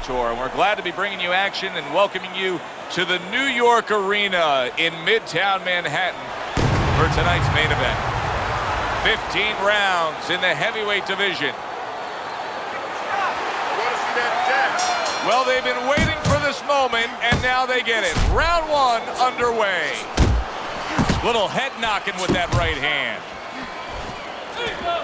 Tour. And we're glad to be bringing you action and welcoming you to the New York Arena in Midtown Manhattan for tonight's main event. 15 rounds in the heavyweight division. Well, they've been waiting for this moment, and now they get it. Round one underway. Little head knocking with that right hand.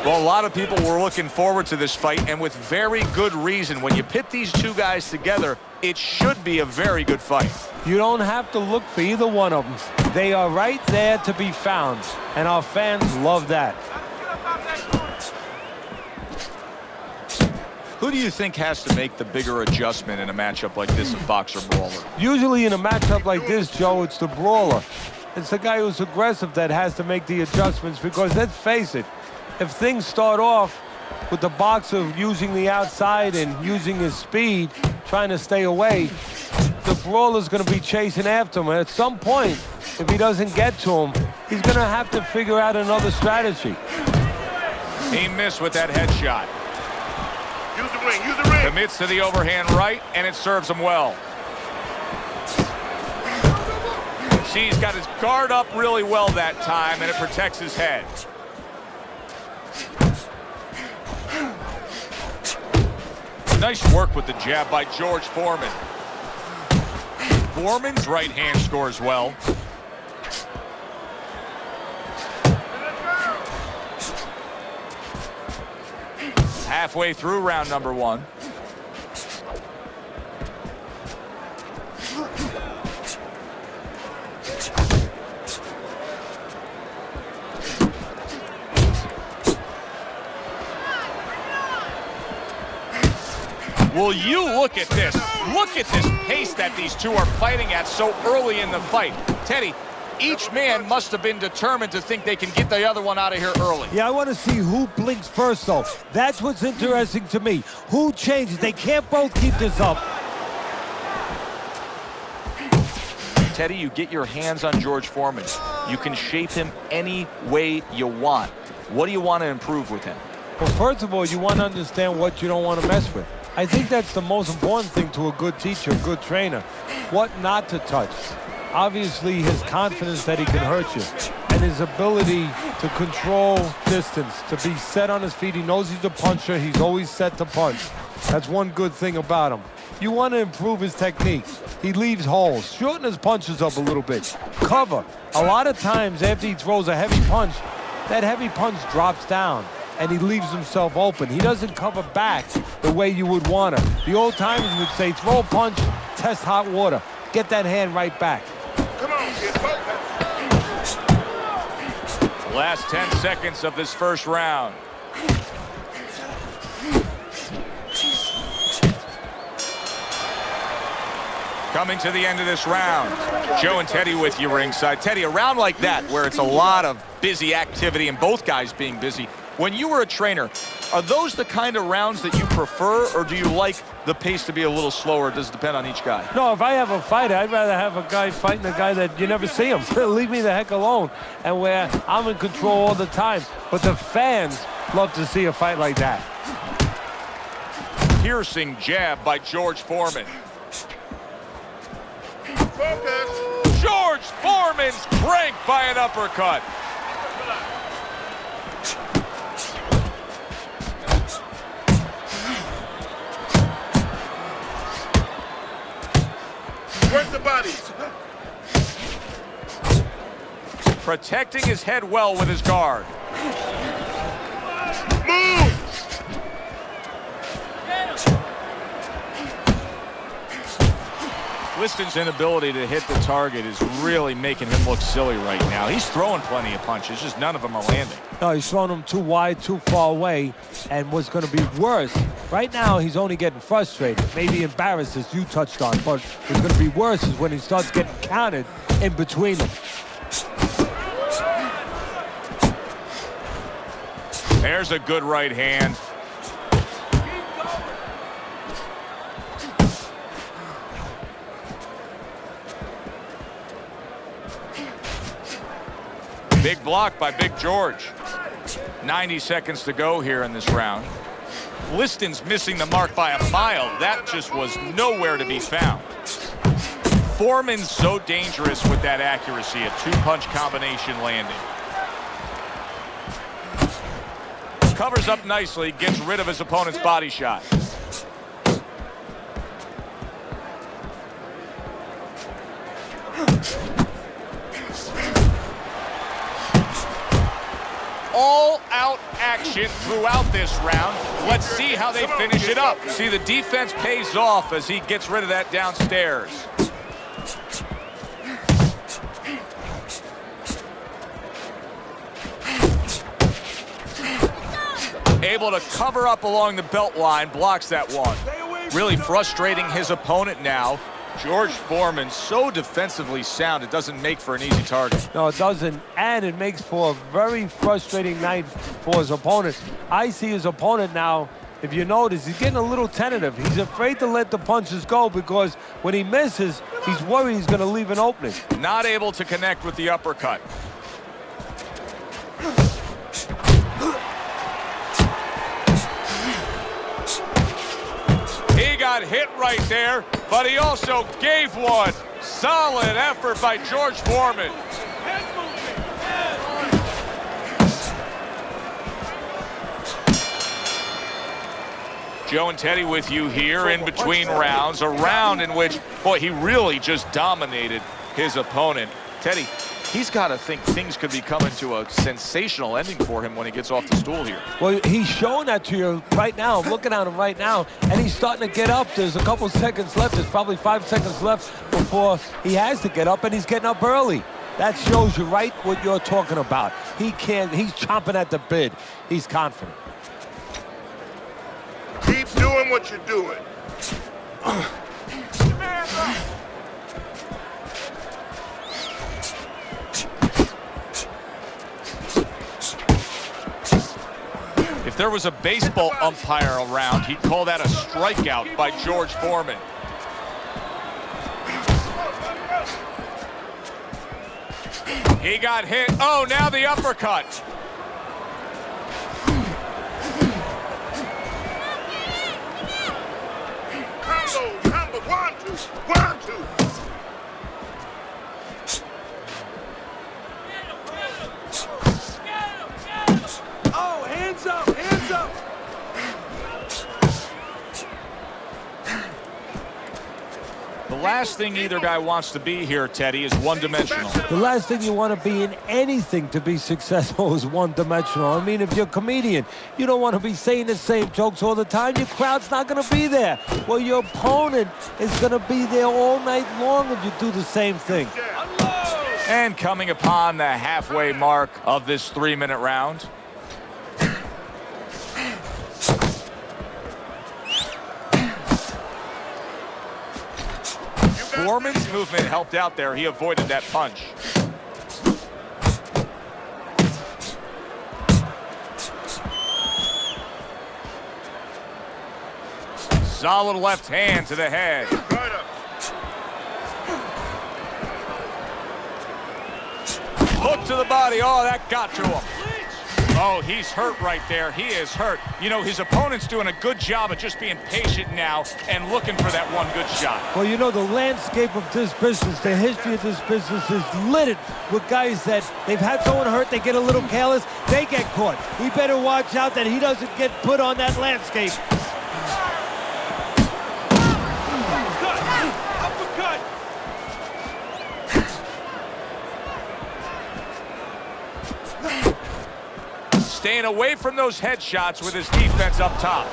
Well, a lot of people were looking forward to this fight, and with very good reason. When you pit these two guys together, it should be a very good fight. You don't have to look for either one of them. They are right there to be found, and our fans love that. Who do you think has to make the bigger adjustment in a matchup like this, a boxer-brawler? Usually in a matchup like this, Joe, it's the brawler. It's the guy who's aggressive that has to make the adjustments, because let's face it, if things start off with the boxer using the outside and using his speed, trying to stay away, the brawler's going to be chasing after him. And at some point, if he doesn't get to him, he's going to have to figure out another strategy. He missed with that headshot. Use the ring, use the ring. Commits to the overhand right, and it serves him well. See, he's got his guard up really well that time, and it protects his head. Nice work with the jab by George Foreman. Foreman's right hand scores well. Halfway through round number one. Will you look at this? Look at this pace that these two are fighting at so early in the fight. Teddy, each man must have been determined to think they can get the other one out of here early. Yeah, I want to see who blinks first, though. That's what's interesting to me. Who changes? They can't both keep this up. Teddy, you get your hands on George Foreman. You can shape him any way you want. What do you want to improve with him? Well, first of all, you want to understand what you don't want to mess with. I think that's the most important thing to a good teacher, a good trainer. What not to touch. Obviously, his confidence that he can hurt you, and his ability to control distance, to be set on his feet. He knows he's a puncher. He's always set to punch. That's one good thing about him. You want to improve his technique. He leaves holes. Shorten his punches up a little bit. Cover. A lot of times after he throws a heavy punch, that heavy punch drops down, and he leaves himself open. He doesn't cover back the way you would want to. The old timers would say, throw a punch, test hot water. Get that hand right back. Come on, kid. Last 10 seconds of this first round. Coming to the end of this round. Joe and Teddy with you ringside. Teddy, a round like that where it's a lot of busy activity and both guys being busy. When you were a trainer, are those the kind of rounds that you prefer, or do you like the pace to be a little slower? Does it depend on each guy? No, if I have a fight, I'd rather have a guy fighting a guy that you never see him. Leave me the heck alone. And where I'm in control all the time. But the fans love to see a fight like that. Piercing jab by George Foreman. Focus. George Foreman's cranked by an uppercut. Work the body. Protecting his head well with his guard. Move. Liston's inability to hit the target is really making him look silly right now. He's throwing plenty of punches, just none of them are landing. No, he's throwing them too wide, too far away. And what's going to be worse, right now he's only getting frustrated, maybe embarrassed, as you touched on. But what's going to be worse is when he starts getting counted in between them. There's a good right hand. Big block by Big George. 90 seconds to go here in this round. Liston's missing the mark by a mile. That just was nowhere to be found. Foreman's so dangerous with that accuracy, a two-punch combination landing. Covers up nicely, gets rid of his opponent's body shot. All-out action throughout this round. Let's see how they finish it up. See, the defense pays off as he gets rid of that downstairs. Able to cover up along the belt line, blocks that one. Really frustrating his opponent now. George Foreman, so defensively sound, it doesn't make for an easy target. No, it doesn't, and it makes for a very frustrating night for his opponent. I see his opponent now, if you notice, he's getting a little tentative. He's afraid to let the punches go because when he misses, he's worried he's going to leave an opening. Not able to connect with the uppercut. He got hit right there, but he also gave one. Solid effort by George Foreman. Joe and Teddy with you here in between rounds. A round in which, boy, he really just dominated his opponent. Teddy, he's got to think things could be coming to a sensational ending for him when he gets off the stool here. Well, he's showing that to you right now. I'm looking at him right now, and he's starting to get up. There's a couple seconds left. There's probably 5 seconds left before he has to get up, and he's getting up early. That shows you right what you're talking about. He's chomping at the bit. He's confident. Keep doing what you're doing. If there was a baseball umpire around, he'd call that a strikeout by George Foreman. He got hit. Oh, now the uppercut. Combo, 1, 2, 1, 2. Oh, hands up, hands up. The last thing either guy wants to be here, Teddy, is one-dimensional. The last thing you want to be in anything to be successful is one-dimensional. I mean, if you're a comedian, you don't want to be saying the same jokes all the time. Your crowd's not going to be there. Well, your opponent is going to be there all night long if you do the same thing. And coming upon the halfway mark of this 3-minute round. Foreman's movement helped out there. He avoided that punch. Solid left hand to the head. Hook to the body. Oh, that got to him. Oh, he's hurt right there. He is hurt. You know, his opponent's doing a good job of just being patient now and looking for that one good shot. Well, you know, the landscape of this business, the history of this business is littered with guys that they've had someone hurt, they get a little careless, they get caught. We better watch out that he doesn't get put on that landscape. Staying away from those headshots with his defense up top.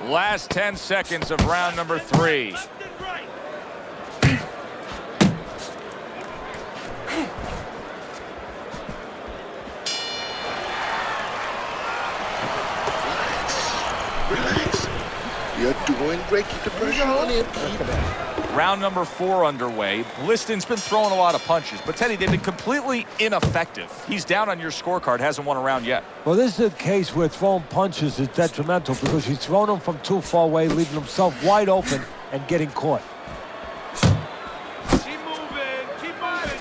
Last 10 seconds of round number 3. Relax. You're doing great. Keep the pressure on him. Round number 4 underway. Liston's been throwing a lot of punches, but Teddy, they've been completely ineffective. He's down on your scorecard, hasn't won a round yet. Well, this is a case where throwing punches is detrimental because he's throwing them from too far away, leaving himself wide open and getting caught. Keep moving. Keep moving.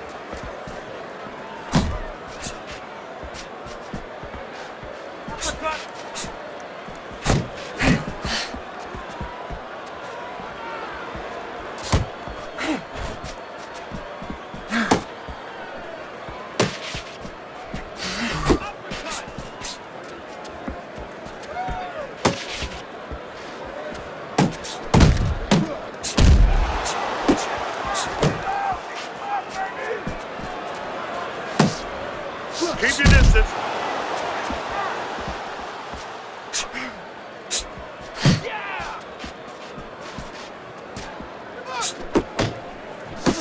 Keep your distance. Yeah!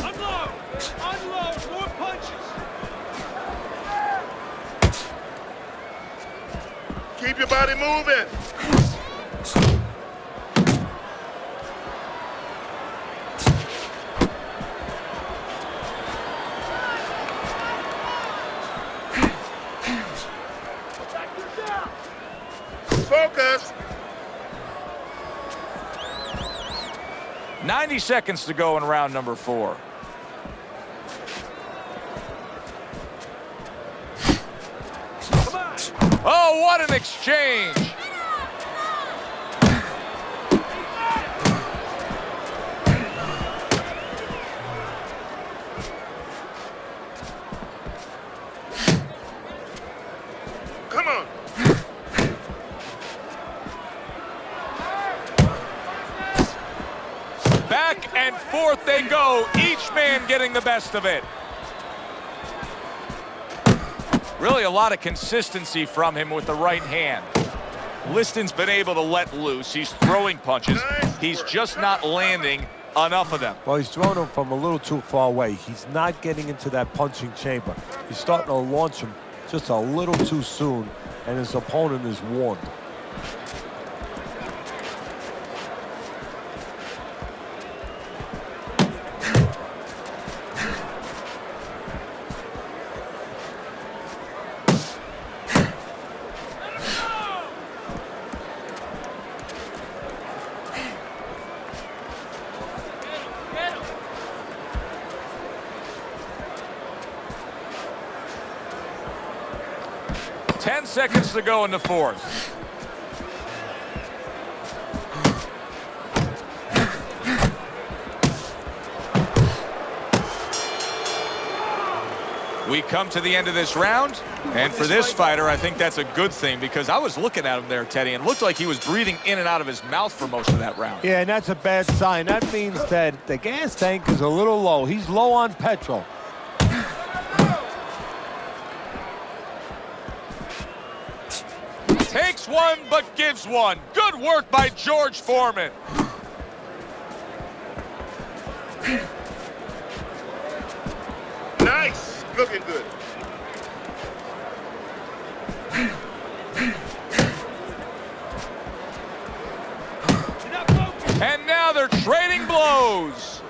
Unload! Unload! More punches! Keep your body moving. Focus. 90 seconds to go in round number 4. Come on. Oh, what an exchange! Come on. Back and forth they go, each man getting the best of it. Really a lot of consistency from him with the right hand. Liston's been able to let loose. He's throwing punches. He's just not landing enough of them. Well, he's throwing them from a little too far away. He's not getting into that punching chamber. He's starting to launch him just a little too soon, and his opponent is warned. Ten seconds to go in the 4th. We come to the end of this round, and for this fighter, I think that's a good thing, because I was looking at him there, Teddy, and it looked like he was breathing in and out of his mouth for most of that round. Yeah, and that's a bad sign. That means that the gas tank is a little low. He's low on petrol. Takes one, but gives one. Good work by George Foreman. Nice. Looking good. And now they're trading blows.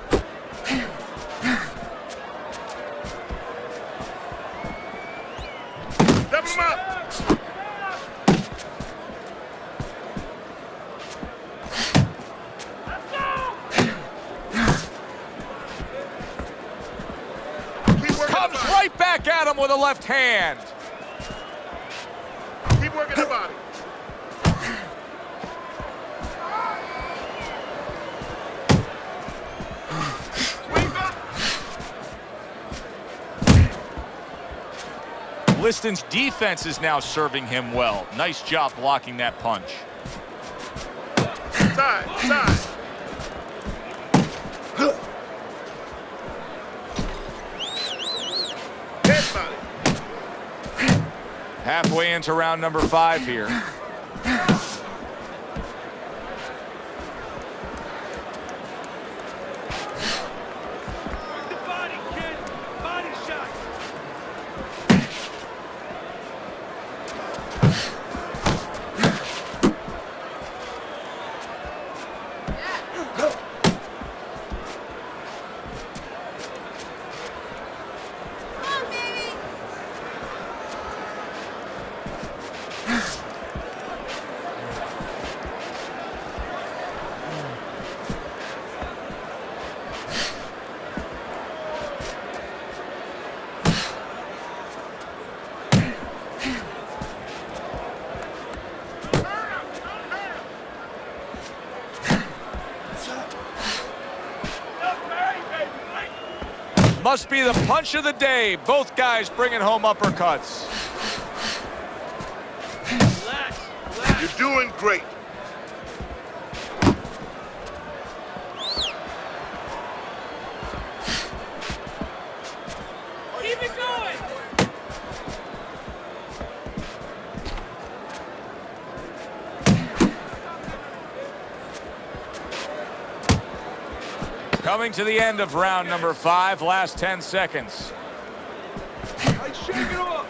Double him up. Comes right back at him with a left hand. Keep working the body. Swing back. Liston's defense is now serving him well. Nice job blocking that punch. Side, side. Head body. Halfway into round number 5 here. The body, kid. Body shot. Must be the punch of the day. Both guys bringing home uppercuts. You're doing great. Keep it going. Coming to the end of round number 5, last 10 seconds. Hey, shake it off.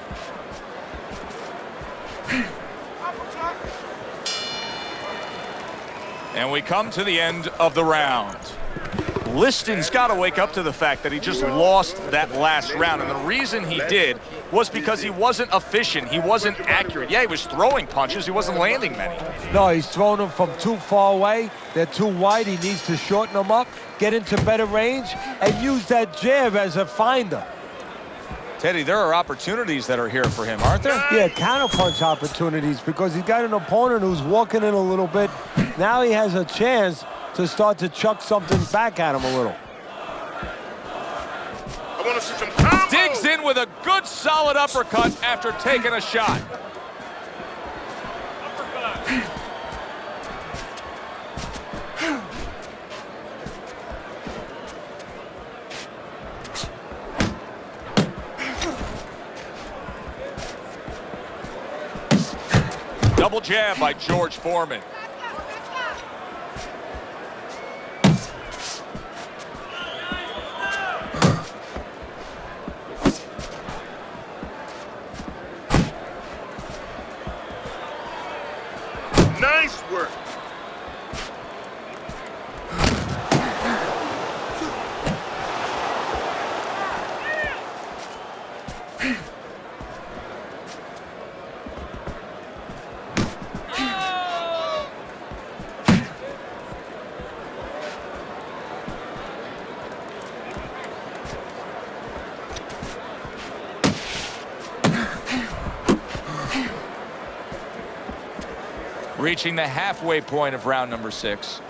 And we come to the end of the round. Liston's got to wake up to the fact that he just lost that last round. And the reason he did was because he wasn't efficient. He wasn't accurate. Yeah, he was throwing punches. He wasn't landing many. No, he's throwing them from too far away. They're too wide. He needs to shorten them up, get into better range, and use that jab as a finder. Teddy, there are opportunities that are here for him, aren't there? Yeah, counterpunch opportunities because he's got an opponent who's walking in a little bit. Now he has a chance to start to chuck something back at him a little. I want to see some combos. Digs in with a good solid uppercut after taking a shot. Double jab by George Foreman. Nice work. Reaching the halfway point of round number 6.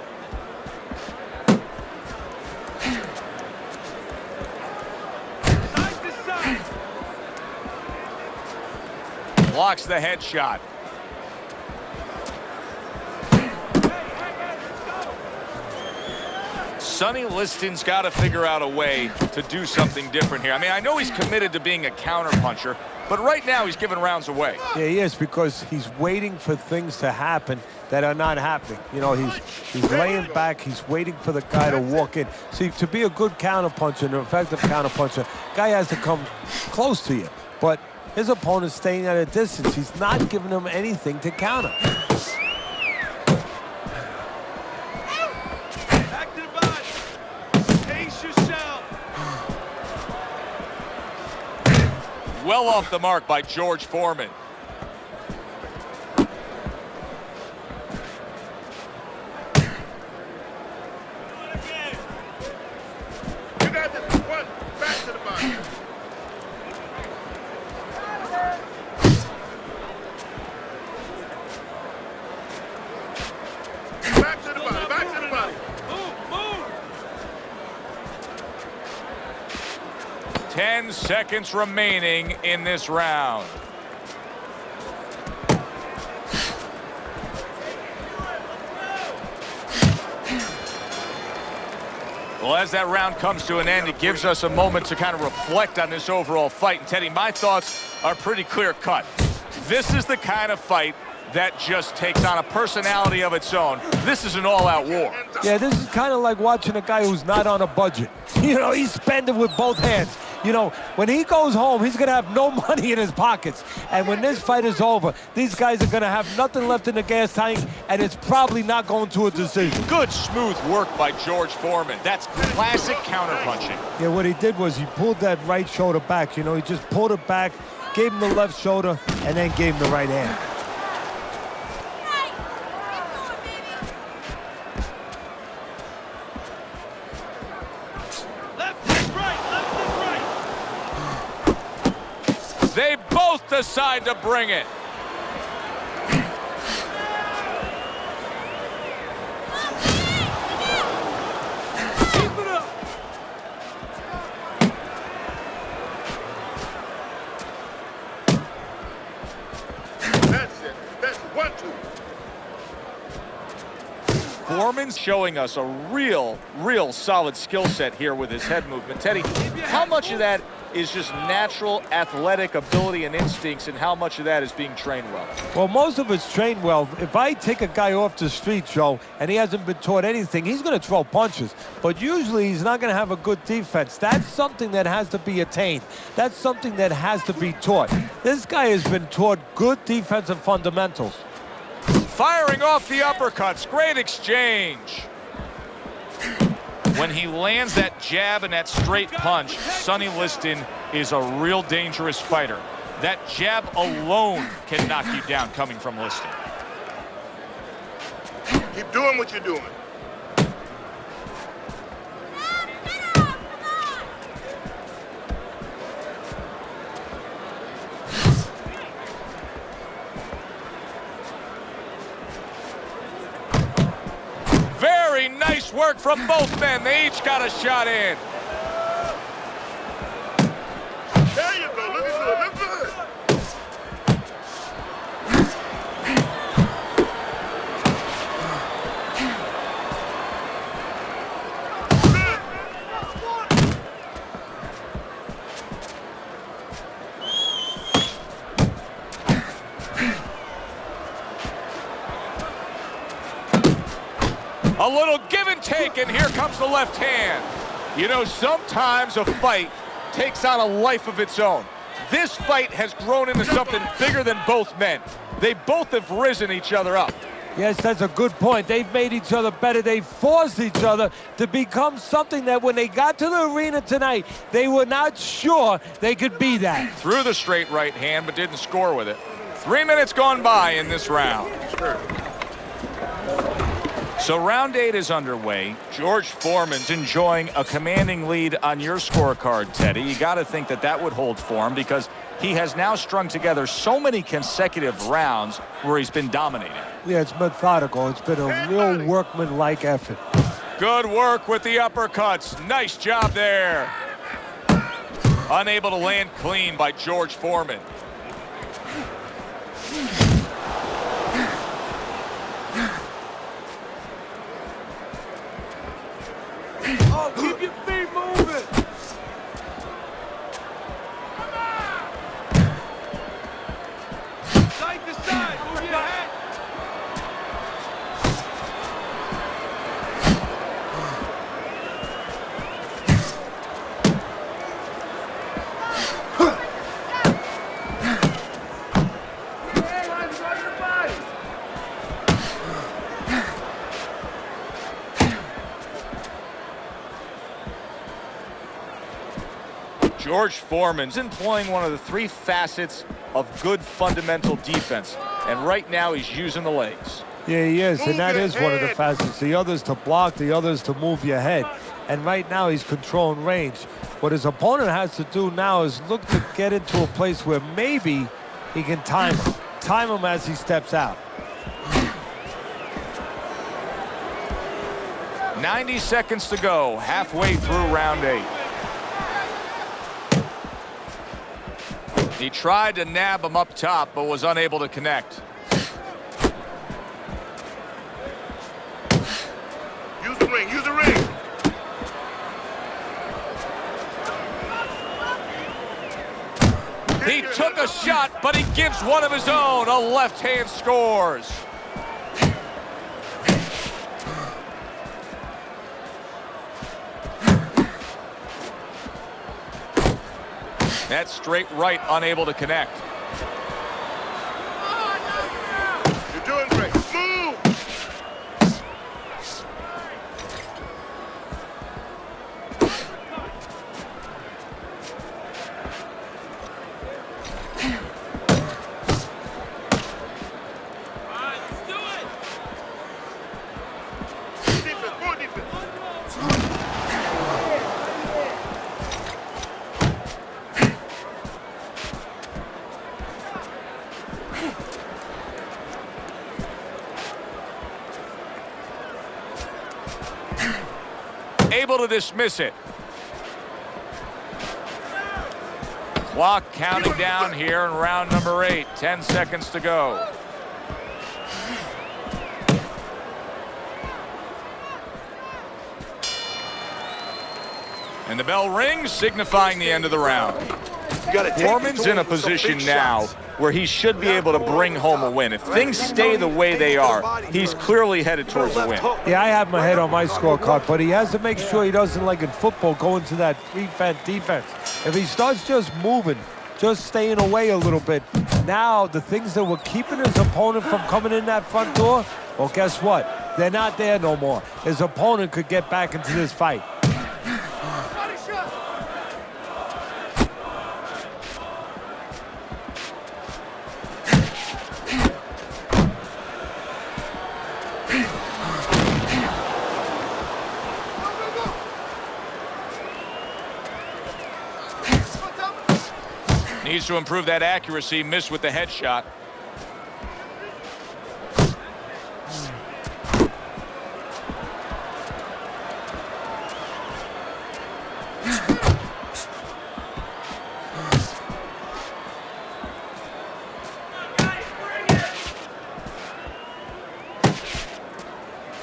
Blocks the headshot. Sonny Liston's got to figure out a way to do something different here. I mean, I know he's committed to being a counterpuncher, but right now he's giving rounds away. Yeah, he is, because he's waiting for things to happen that are not happening. You know, he's laying back, he's waiting for the guy to walk in. See, to be a good counterpuncher, an effective counterpuncher, guy has to come close to you. But his opponent's staying at a distance. He's not giving him anything to counter. Back to the body. Pace yourself. Well off the mark by George Foreman. You got this. One. Back to the body. Back to the body. Back to the body. Move, move. 10 seconds remaining in this round. Well, as that round comes to an end, it gives us a moment to kind of reflect on this overall fight. And Teddy, my thoughts are pretty clear cut. This is the kind of fight that just takes on a personality of its own. This is an all-out war. Yeah, this is kind of like watching a guy who's not on a budget. You know, he's spending with both hands. You know, when he goes home, he's going to have no money in his pockets. And when this fight is over, these guys are going to have nothing left in the gas tank, and it's probably not going to a decision. Good, smooth work by George Foreman. That's classic counterpunching. Yeah, what he did was he pulled that right shoulder back. You know, he just pulled it back, gave him the left shoulder, and then gave him the right hand. Left and right, left and right. They both decide to bring it. Keep it up. Liston's showing us a real solid skill set here with his head movement. Teddy, how much of that is just natural athletic ability and instincts, and how much of that is being trained well? Well, most of it's trained well. If I take a guy off the street, Joe, and he hasn't been taught anything, he's going to throw punches. But usually he's not going to have a good defense. That's something that has to be attained. That's something that has to be taught. This guy has been taught good defensive fundamentals. Firing off the uppercuts. Great exchange. When he lands that jab and that straight punch, Sonny Liston is a real dangerous fighter. That jab alone can knock you down coming from Liston. Keep doing what you're doing. Very nice work from both men. They each got a shot in. There you go. Look at it. Look good. A little give and take, and here comes the left hand. You know, sometimes a fight takes on a life of its own. This fight has grown into something bigger than both men. They both have risen each other up. Yes, that's a good point. They've made each other better. They forced each other to become something that when they got to the arena tonight, they were not sure they could be that. Threw the straight right hand, but didn't score with it. 3 minutes gone by in this round. So round 8 is underway. George Foreman's enjoying a commanding lead on your scorecard, Teddy. You got to think that that would hold for him because he has now strung together so many consecutive rounds where he's been dominating. Yeah, it's methodical. It's been a real workman-like effort. Good work with the uppercuts. Nice job there. Unable to land clean by George Foreman. Oh, keep your feet moving. Side to side, move your head. George Foreman's employing one of the 3 facets of good fundamental defense. And right now he's using the legs. Yeah, he is, and that is one of the facets. The other's to block, the other's to move your head. And right now he's controlling range. What his opponent has to do now is look to get into a place where maybe he can time him. Time him as he steps out. 90 seconds to go, halfway through round 8. He tried to nab him up top, but was unable to connect. Use the ring. Use the ring. He took a shot, but he gives one of his own. A left hand scores. That straight right, unable to connect. You're doing great. Move. Defense, more defense. Able to dismiss it. Clock counting down here in round number 8. 10 seconds to go. And the bell rings, signifying the end of the round. You gotta take Foreman's in a position now where he should be able to bring home a win. If things stay the way they are, he's clearly headed towards a win. Yeah, I have my head on my scorecard, but he has to make sure he doesn't, like in football, go into that defense. If he starts just moving, just staying away a little bit, now the things that were keeping his opponent from coming in that front door, well, guess what? They're not there no more. His opponent could get back into this fight. Needs to improve that accuracy. Missed with the headshot.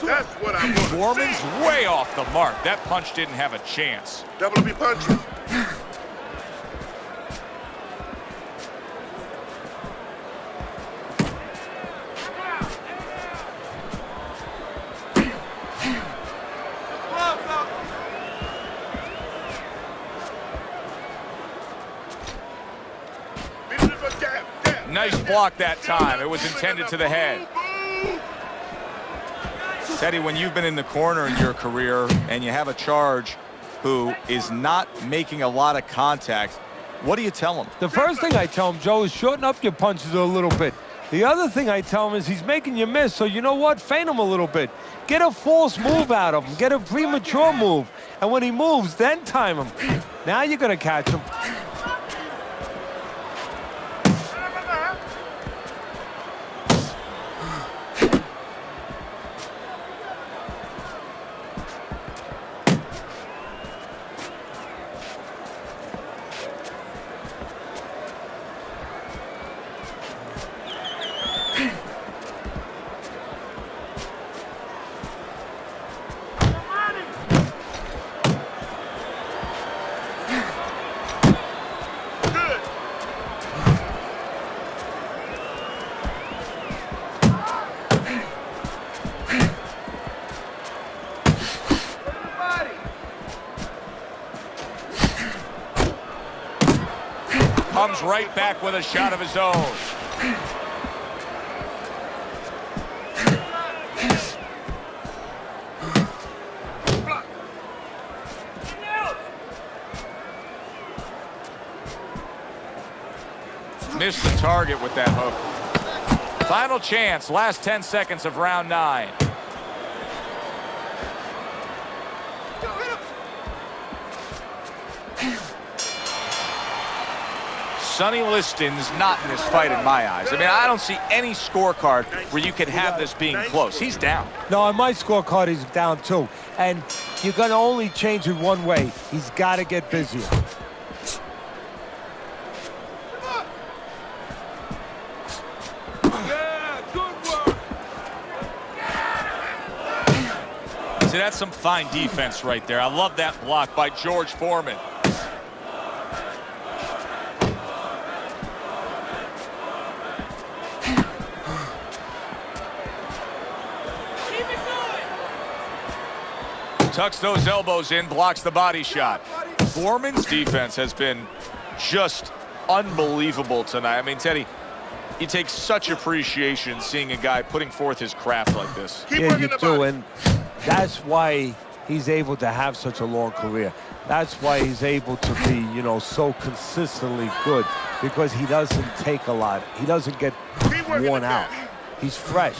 That's what I want. Foreman's way off the mark. That punch didn't have a chance. Double be punching. Nice block that time. It was intended to the head. Teddy, when you've been in the corner in your career and you have a charge who is not making a lot of contact, what do you tell him? The first thing I tell him, Joe, is shorten up your punches a little bit. The other thing I tell him is he's making you miss, so you know what? Feint him a little bit. Get a false move out of him. Get a premature move. And when he moves, then time him. Now you're going to catch him. Comes right back with a shot of his own. Missed the target with that hook. Final chance, last 10 seconds of round 9. Sonny Liston's not in this fight in my eyes. I mean, I don't see any scorecard where you could have this being close. He's down. No, on my scorecard, he's down too. And you're going to only change it one way. He's got to get busier. See, that's some fine defense right there. I love that block by George Foreman. Tucks those elbows in, blocks the body shot. Foreman's defense has been just unbelievable tonight. I mean, Teddy, you take such appreciation seeing a guy putting forth his craft like this. Yeah, you do, and that's why he's able to have such a long career. That's why he's able to be, you know, so consistently good, because he doesn't take a lot. He doesn't get worn out. He's fresh.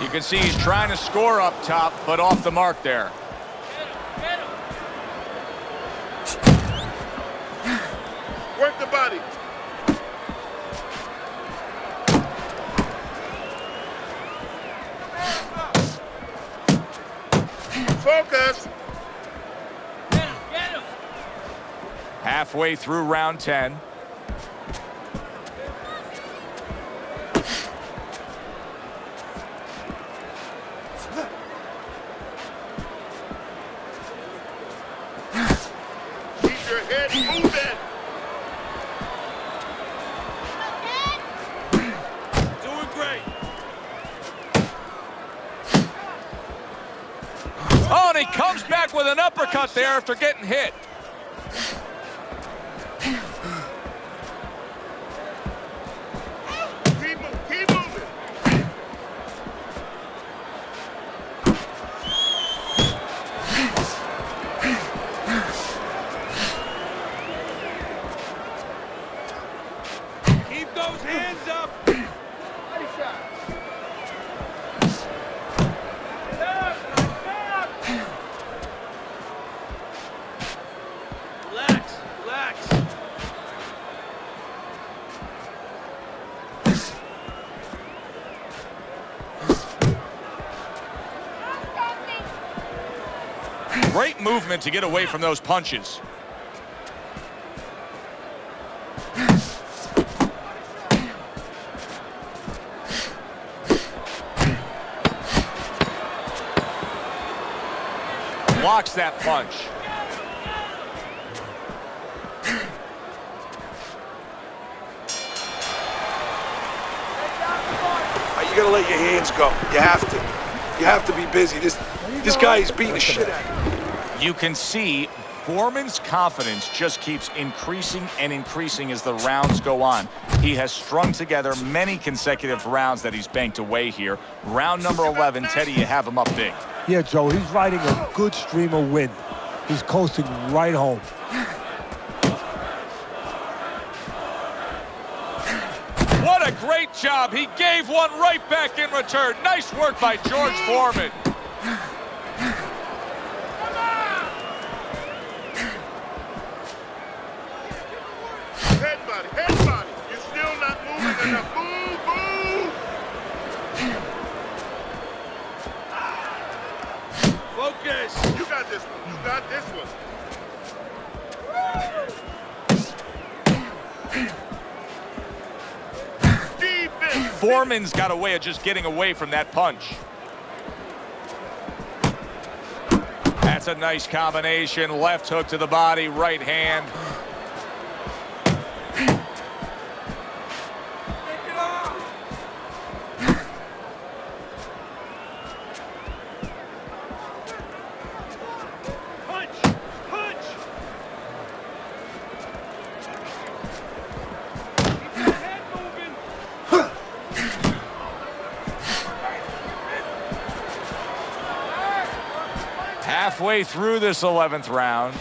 You can see he's trying to score up top, but off the mark there. Work the body. Focus. Halfway through round 10. he comes back with an uppercut there after getting hit. Keep moving. Keep those hands up. Relax, relax. Great movement to get away from those punches. Blocks that punch. You gotta let your hands go. You have to. You have to be busy. This guy is beating the shit out of you. You can see Foreman's confidence just keeps increasing and increasing as the rounds go on. He has strung together many consecutive rounds that he's banked away here. Round number 11, Teddy, you have him up big. Yeah, Joe, he's riding a good stream of wind. He's coasting right home. What a great job. He gave one right back in return. Nice work by George Foreman. Head body. You're still not moving enough. Move. Focus. You got this one. You got this one. Defense. Foreman's got a way of just getting away from that punch. That's a nice combination. Left hook to the body, right hand. Halfway through this 11th round.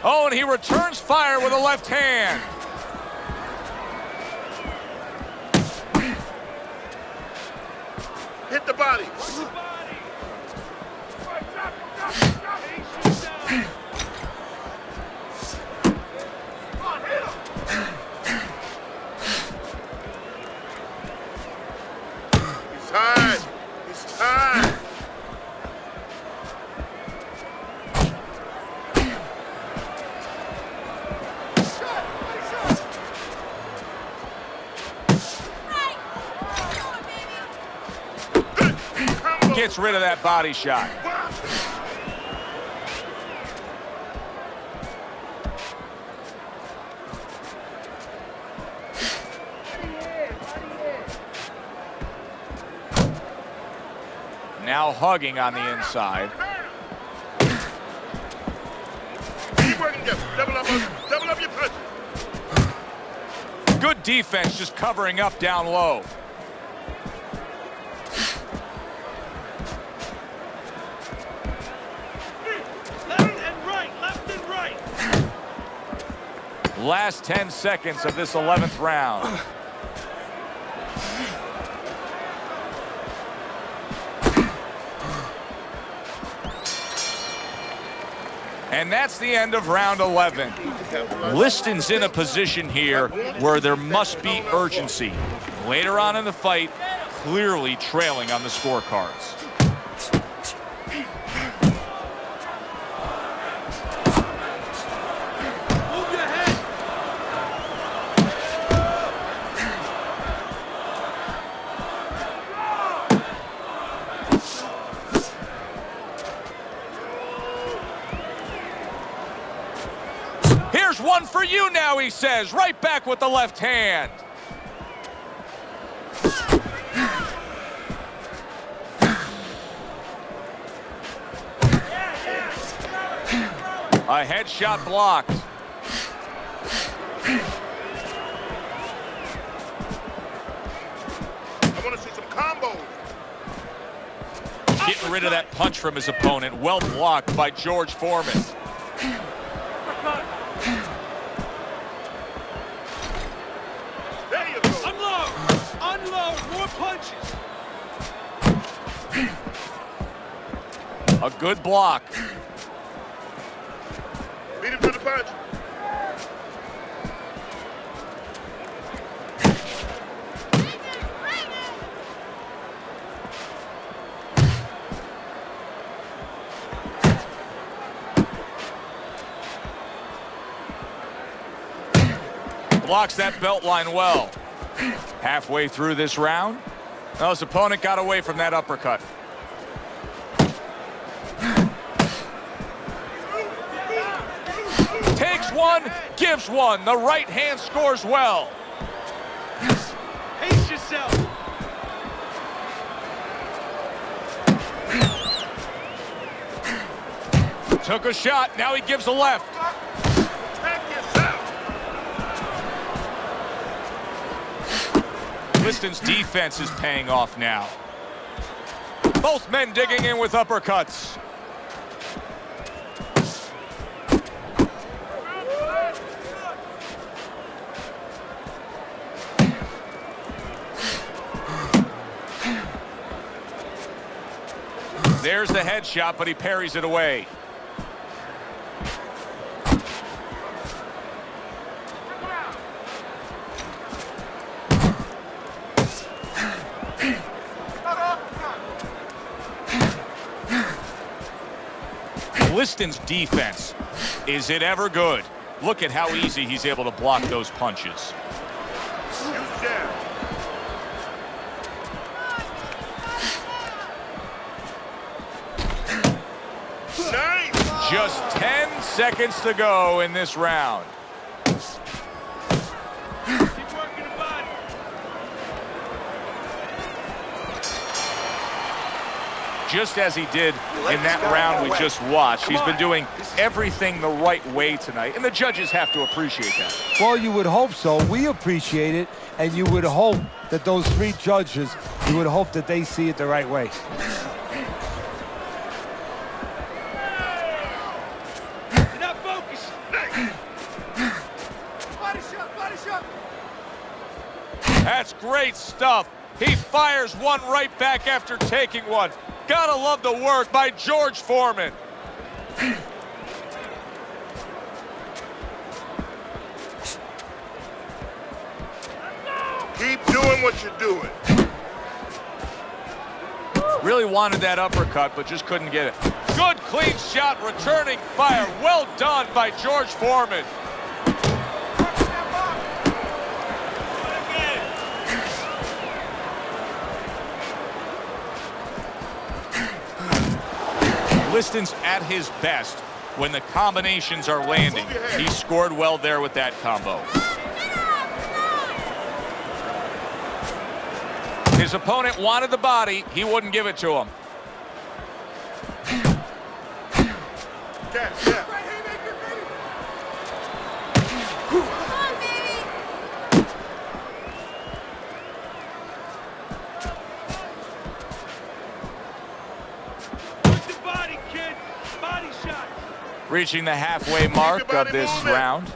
Oh, and he returns fire with a left hand. Hit the body. He's tired. He's tired. Gets rid of that body shot. Now hugging on the inside. Keep working together. Double up your punches. Good defense, just covering up down low. Left and right. Last 10 seconds of this 11th round. And that's the end of round 11. Liston's in a position here where there must be urgency. Later on in the fight, clearly trailing on the scorecards. Move your head. Here's one for you now, he says. Right back with the left hand. A headshot blocked. I want to see some combos. Getting rid of that punch from his opponent. Well blocked by George Foreman. There you go. Unload! Unload! More punches! A good block. Beat him to the punch. Blocks that belt line well. Halfway through this round, well, his opponent got away from that uppercut. Takes one, gives one. The right hand scores well. Pace yourself! Took a shot, now he gives a left. Protect yourself. Liston's defense is paying off now. Both men digging in with uppercuts. There's the headshot, but he parries it away. Liston's defense, is it ever good? Look at how easy he's able to block those punches. Use jab. Nice. Just 10 seconds to go in this round. Keep working the body. Just as he did in that round we just watched. He's been doing everything the right way tonight, and the judges have to appreciate that. Well, you would hope so. We appreciate it, and you would hope that those three judges, you would hope that they see it the right way. You're not focused. Body shot, body shot. That's great stuff. He fires one right back after taking one. Gotta love the work by George Foreman. Keep doing what you're doing. Really wanted that uppercut, but just couldn't get it. Good clean shot, returning fire. Well done by George Foreman. Liston's at his best when the combinations are landing. He scored well there with that combo. His opponent wanted the body. He wouldn't give it to him. Jab, jab. Work the body, kid. Body shots. Reaching the halfway mark of this round.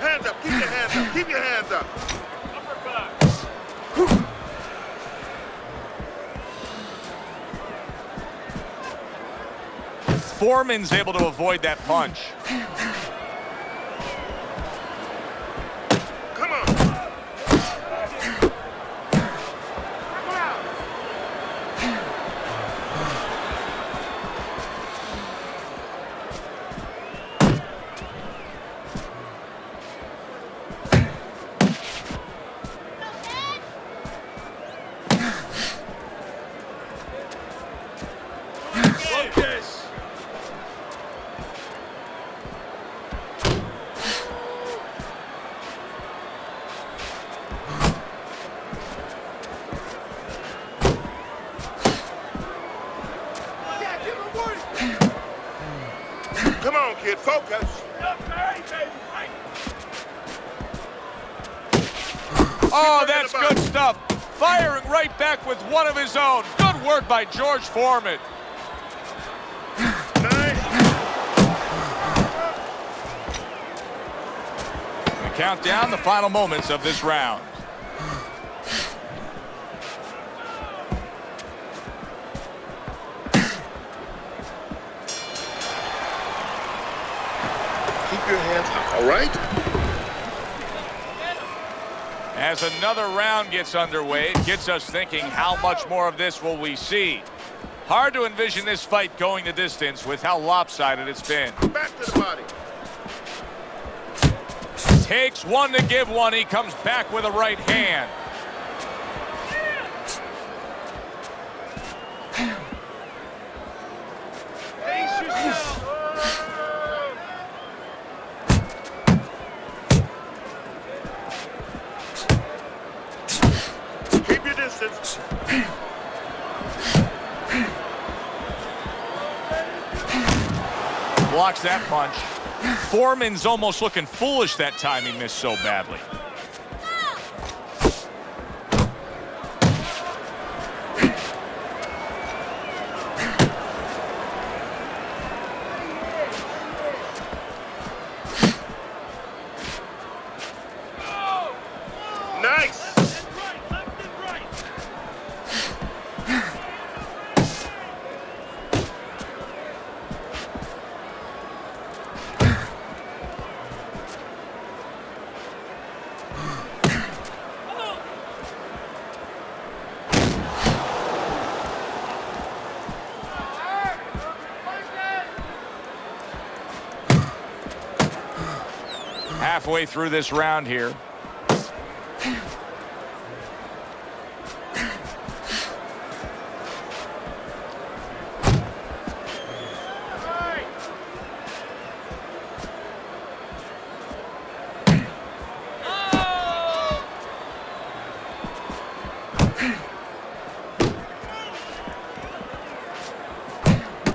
Hands up, keep your hands up, keep your hands up. Foreman's able to avoid that punch. Come on. Focus. Oh, that's good stuff. Firing right back with one of his own. Good work by George Foreman. Nice. We count down the final moments of this round. Keep your hands up, all right? As another round gets underway, it gets us thinking, how much more of this will we see? Hard to envision this fight going the distance with how lopsided it's been. Back to the body. Takes one to give one. He comes back with a right hand. Pace yourself. Keep your distance. Blocks that punch. Foreman's almost looking foolish that time he missed so badly. Nice. Left and right. Halfway through this round here.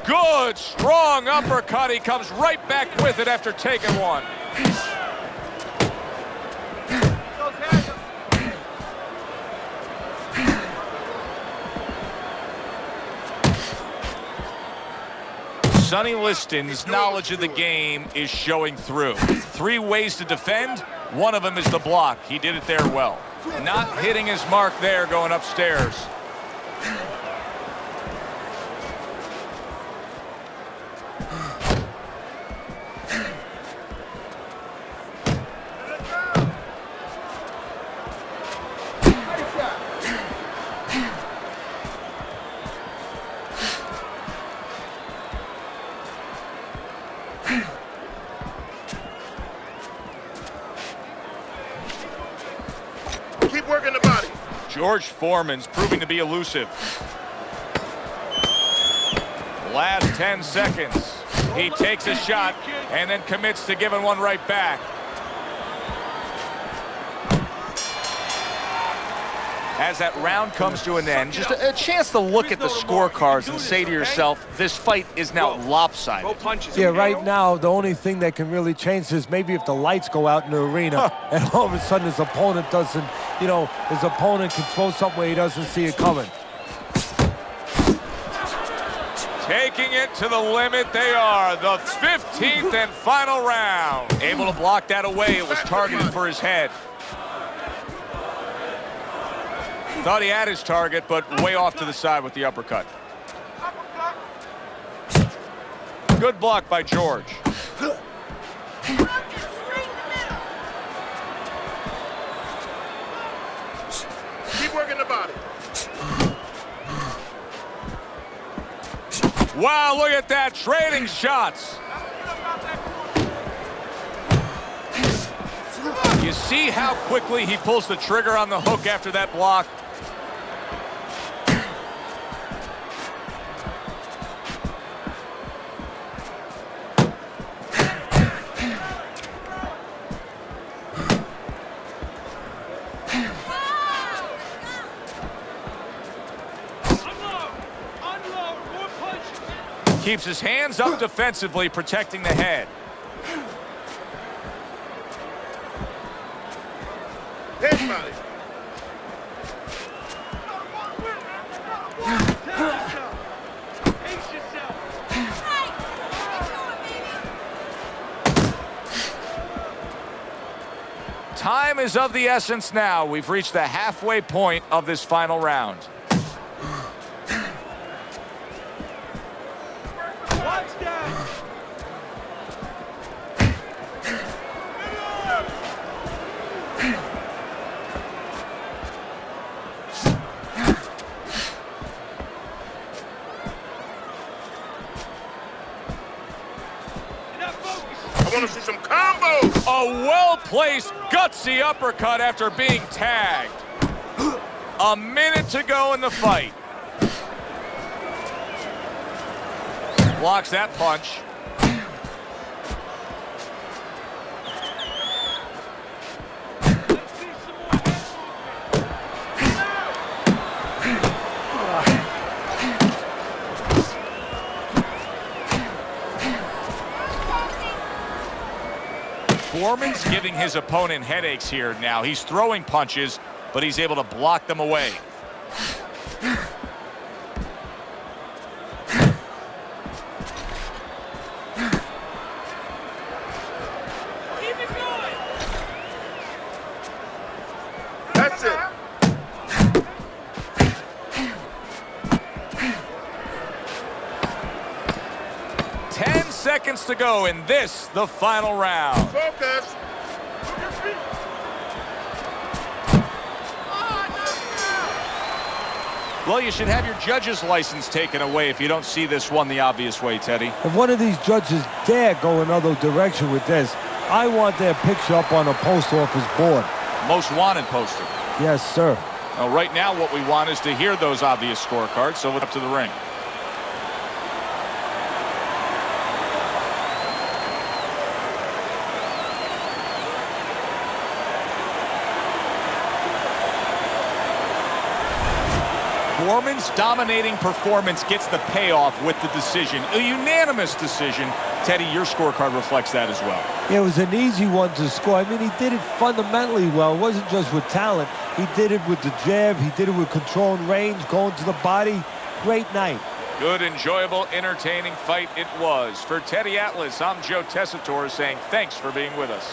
Good, strong uppercut. He comes right back with it after taking one. Sonny Liston's knowledge of the game is showing through. 3 ways to defend. One of them is the block. He did it there well. Not hitting his mark there going upstairs. Keep working the body. George Foreman's proving to be elusive. Last 10 seconds. He takes a shot and then commits to giving one right back. As that round comes to an end, just a chance to look at the scorecards and say to yourself, this fight is now lopsided. Yeah, right now, the only thing that can really change is maybe if the lights go out in the arena and all of a sudden his opponent doesn't, you know, his opponent can throw something where he doesn't see it coming. Taking it to the limit, they are. The 15th and final round. Able to block that away. It was targeted for his head. Thought he had his target, but way off to the side with the uppercut. Good block by George. Keep working the body. Wow, look at that, trading shots. You see how quickly he pulls the trigger on the hook after that block? Keeps his hands up defensively, protecting the head. Head body. Pace yourself. Time is of the essence now. We've reached the halfway point of this final round. Watch that. You're not focused. I want to see some combos. A well-placed, gutsy uppercut after being tagged. A minute to go in the fight. Blocks that punch. Let's see some more head Foreman's giving his opponent headaches here now. He's throwing punches, but he's able to block them away. Keep it going. That's it. 10 seconds to go in this, the final round. Focus. Well, you should have your judge's license taken away if you don't see this one the obvious way, Teddy. If one of these judges dare go another direction with this, I want their picture up on a post office board. Most wanted poster. Yes, sir. Now, right now, what we want is to hear those obvious scorecards, so it's up to the ring. Foreman's dominating performance gets the payoff with the decision. A unanimous decision. Teddy, your scorecard reflects that as well. It was an easy one to score. I mean, he did it fundamentally well. It wasn't just with talent. He did it with the jab. He did it with controlling range, going to the body. Great night. Good, enjoyable, entertaining fight it was. For Teddy Atlas, I'm Joe Tessitore saying thanks for being with us.